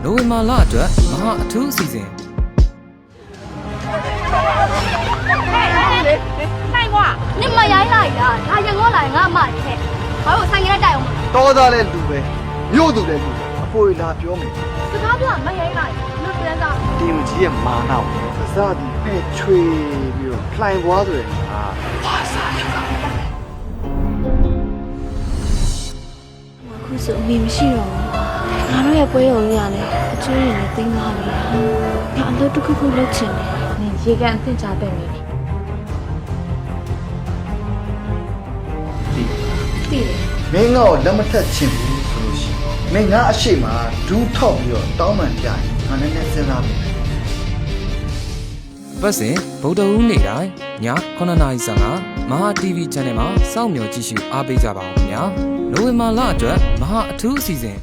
နိုဝင်ဘာလအတွက်မဟာအထူးအစီအစဉ်နိုင်ကွာနင်မရိုင်းလိုက်လားဒါရင်ကောလိုက်ငါမှတဲ့ဘာလို့ဆိုင်ရတဲ့တိုင်အောင်မ တော်သားလဲလူပဲမြို့သူလဲလူအဖိုးလာပြောမယ် စကားပြောမရိုင်းလိုက်လူတန်းသား ဒီမကြီးရဲ့မာနာကိုအစသည်ပဲ့ချွေပြီးတော့လှိုင်ပွားဆိုရင်ဘာသာဖြစ်တာ အခုဆိုအမေမရှိတော့ဘူးငါတို့ရဲ့ပွဲရုံကြီးကလည်းအကျွေးရည်နဲ့တင်းသွားပြီငါအလုပ်တစ်ခုခုလုပ်ချင်တယ်နင်ရေကန်အသင့်ကြတဲ့နေပြီတည်တယ် မင်းငါ့ကိုလက်မထက်ချင်ဘူးဆိုလို့ရှိရင်မင်းငါအရှိမဒူးထောက်ပြီးတော့တောင်းပန်ပြရင်ငါလည်းနဲ့စဉ်းစားမယ် ပတ်စဉ်ဗုဒ္ဓဟူးနေ့တိုင်းည9:55မဟာ TV Channel မှာစောင့်မျှော်ကြည့်ရှုအားပေးကြပါဦးခင်ဗျာနိုဝင်ဘာလအတွက်မဟာအထူးအစီအစဉ်